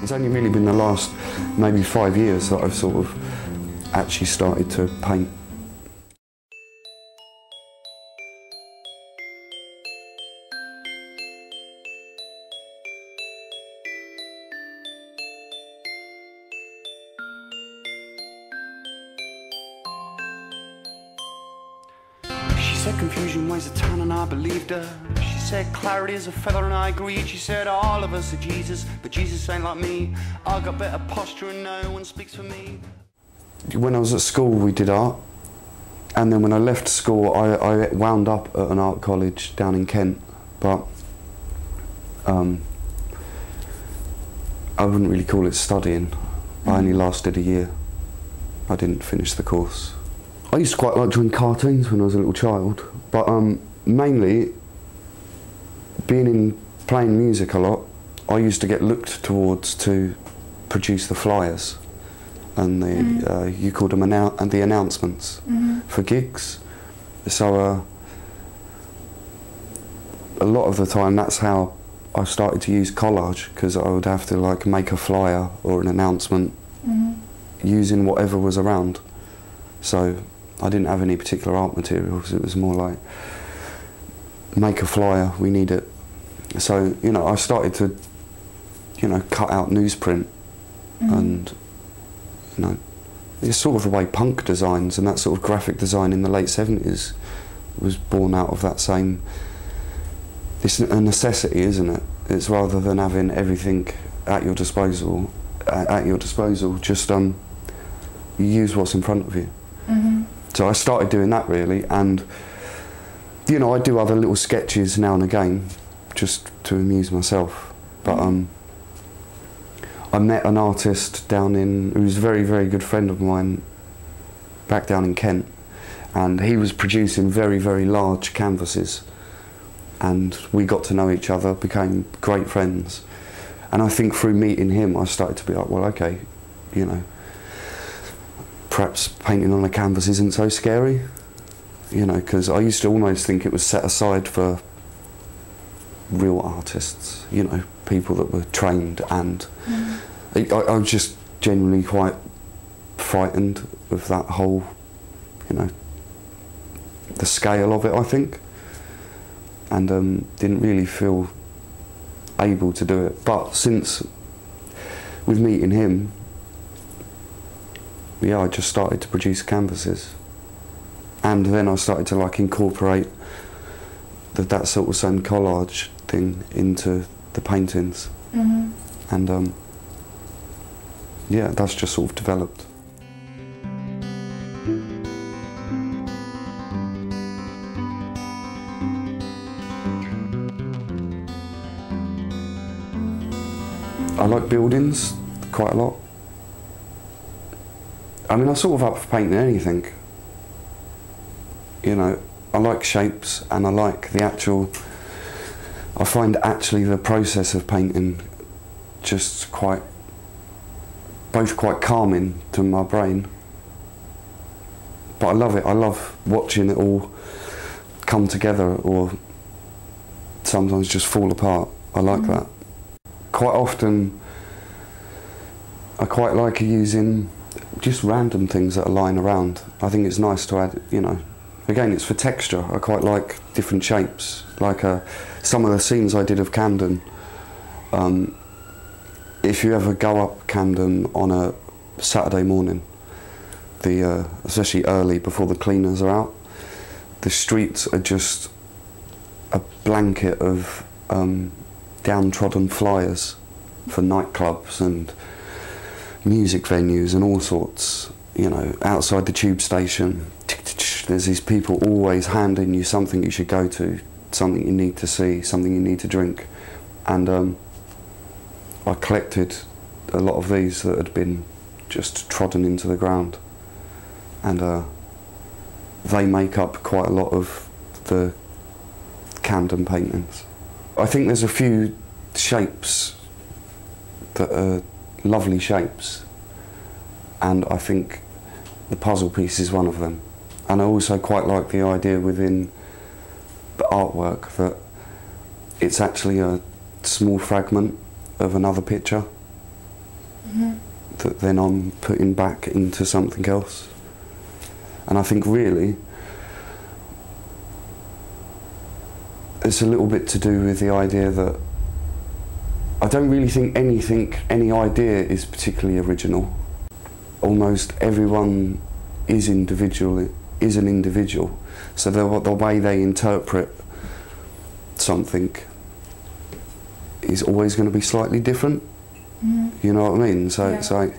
It's only really been the last maybe 5 years that I've sort of actually started to paint. She said confusion weighs a ton and I believed her. She said clarity is a feather and I agreed. She said all of us are Jesus, but Jesus ain't like me. I got better posture and no one speaks for me. When I was at school we did art, and then when I left school I wound up at an art college down in Kent, but I wouldn't really call it studying. I only lasted a year. I didn't finish the course. I used to quite like drawing cartoons when I was a little child, but mainly playing music a lot, I used to get looked towards to produce the flyers and the you called them the announcements for gigs. So a lot of the time that's how I started to use collage, because I would have to like make a flyer or an announcement using whatever was around. So I didn't have any particular art materials, it was more like, make a flyer, we need it. So, you know, I started to, you know, cut out newsprint and, you know, it's sort of the way punk designs and that sort of graphic design in the late 70s was born out of that same, it's a necessity, isn't it? It's rather than having everything at your disposal, just you use what's in front of you. So I started doing that really, and you know, I do other little sketches now and again just to amuse myself. But I met an artist who was a very, very good friend of mine back down in Kent, and he was producing very, very large canvases, and we got to know each other, became great friends, and I think through meeting him I started to be like, well, okay, you know, perhaps painting on a canvas isn't so scary, you know, because I used to almost think it was set aside for real artists, you know, people that were trained, and I was just genuinely quite frightened of that whole, you know, the scale of it, I think, and didn't really feel able to do it. But since with meeting him, yeah, I just started to produce canvases, and then I started to like incorporate that sort of same collage thing into the paintings, and yeah, that's just sort of developed. I like buildings quite a lot. I mean, I'm sort of up for painting anything. You know, I like shapes and I like the actual, I find actually the process of painting just both quite calming to my brain. But I love it, I love watching it all come together or sometimes just fall apart. I like that. Quite often, I quite like using just random things that are lying around. I think it's nice to add, you know, again, it's for texture. I quite like different shapes. Like some of the scenes I did of Camden, if you ever go up Camden on a Saturday morning, especially early before the cleaners are out, the streets are just a blanket of downtrodden flyers for nightclubs and music venues and all sorts. You know, outside the tube station, there's these people always handing you something you should go to, something you need to see, something you need to drink. And I collected a lot of these that had been just trodden into the ground, and they make up quite a lot of the Camden paintings. I think there's a few shapes that are lovely shapes, and I think the puzzle piece is one of them. And I also quite like the idea within the artwork that it's actually a small fragment of another picture that then I'm putting back into something else. And I think really it's a little bit to do with the idea that I don't really think any idea is particularly original. Almost everyone is an individual. So the way they interpret something is always going to be slightly different. You know what I mean? So it's like,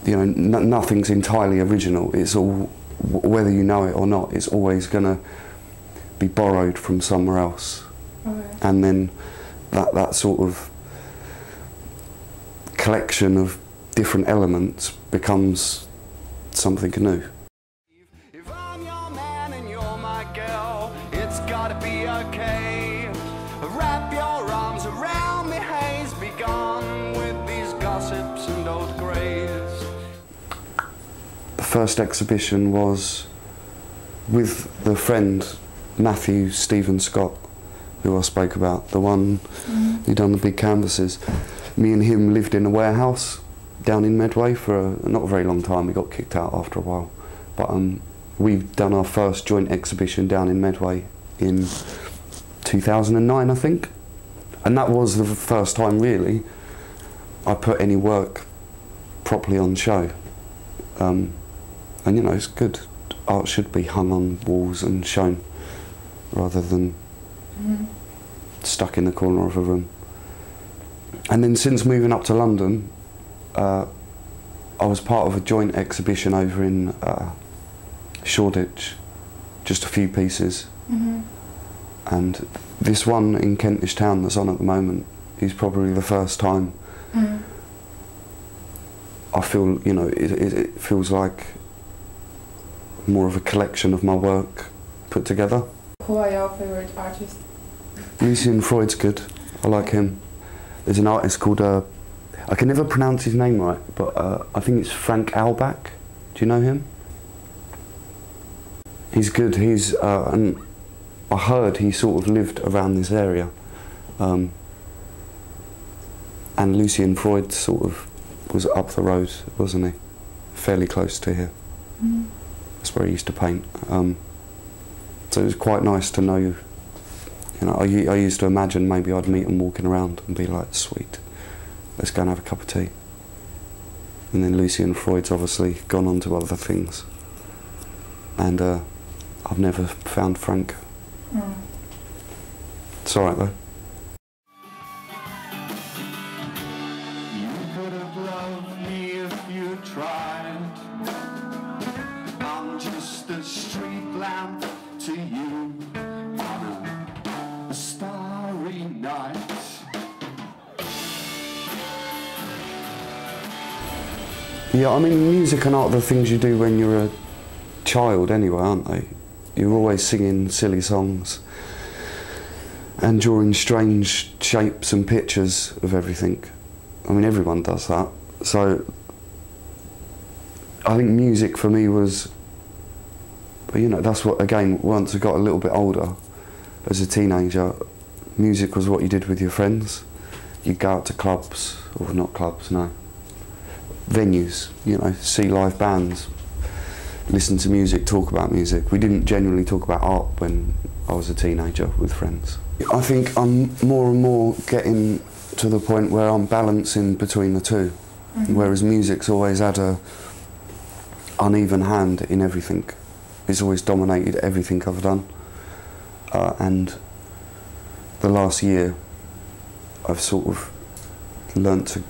you know, nothing's entirely original. It's all, whether you know it or not, it's always going to be borrowed from somewhere else. Okay. And then that sort of collection of different elements becomes something new. If I'm your man and you're my girl, it's gotta be okay. Wrap your arms around me, haze, be gone with these gossips and old greys. The first exhibition was with the friend Matthew Stephen Scott, who I spoke about, the one who done the big canvases. Me and him lived in a warehouse down in Medway for not a very long time. We got kicked out after a while, but we've done our first joint exhibition down in Medway in 2009, I think, and that was the first time really I put any work properly on show. And you know, it's good. Art should be hung on walls and shown rather than stuck in the corner of a room. And then since moving up to London, I was part of a joint exhibition over in Shoreditch, just a few pieces. And this one in Kentish Town that's on at the moment is probably the first time I feel, you know, it feels like more of a collection of my work put together. Who are your favourite artists? Lucian Freud's good. I like him. There's an artist called, I can never pronounce his name right, but I think it's Frank Albach. Do you know him? He's good. He's, and I heard he sort of lived around this area. And Lucian Freud sort of was up the road, wasn't he? Fairly close to here. That's where he used to paint. So it was quite nice to know, you know, I used to imagine maybe I'd meet him walking around and be like, sweet, let's go and have a cup of tea. And then Lucian Freud's obviously gone on to other things. And I've never found Frank. It's alright though. You could have loved me if you tried. I'm just a street lamp to you on a starry night. Yeah, I mean, music and art are the things you do when you're a child anyway, aren't they? You're always singing silly songs and drawing strange shapes and pictures of everything. I mean, everyone does that. So I think music for me was, you know, that's what, again, once I got a little bit older, as a teenager, music was what you did with your friends. You'd go out to clubs, or not clubs, no, venues, you know, see live bands, listen to music, talk about music. We didn't generally talk about art when I was a teenager with friends. I think I'm more and more getting to the point where I'm balancing between the two, whereas music's always had a uneven hand in everything. It's always dominated everything I've done. And the last year, I've sort of learnt to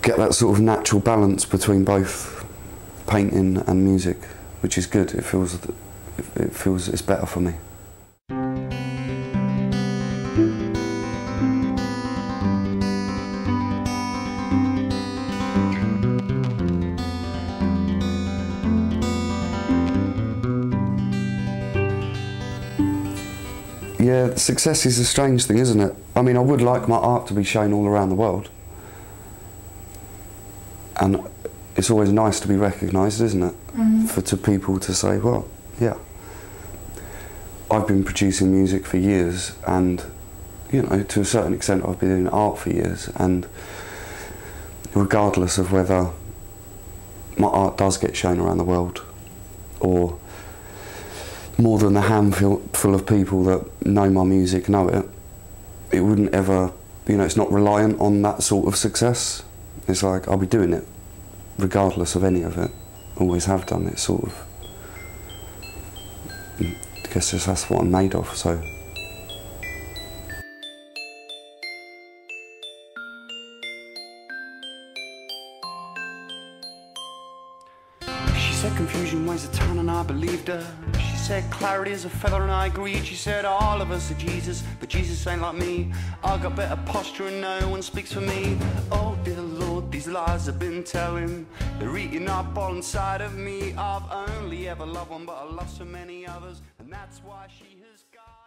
get that sort of natural balance between both painting and music, which is good. It feels it's better for me. Yeah, success is a strange thing, isn't it? I mean, I would like my art to be shown all around the world. And it's always nice to be recognised, isn't it? To people to say, well, yeah. I've been producing music for years, and you know, to a certain extent I've been doing art for years, and regardless of whether my art does get shown around the world, or more than a handful of people that know my music know it, it wouldn't ever, you know, it's not reliant on that sort of success. It's like, I'll be doing it regardless of any of it. Always have done it, sort of. I guess just that's what I'm made of, so. She said confusion weighs a ton and I believed her. She said clarity is a feather and I agreed. She said all of us are Jesus, but Jesus ain't like me. I got better posture and no one speaks for me. Oh dear Lord, these lies I've been telling, they're eating up all inside of me. I've only ever loved one, but I love so many others, and that's why she has got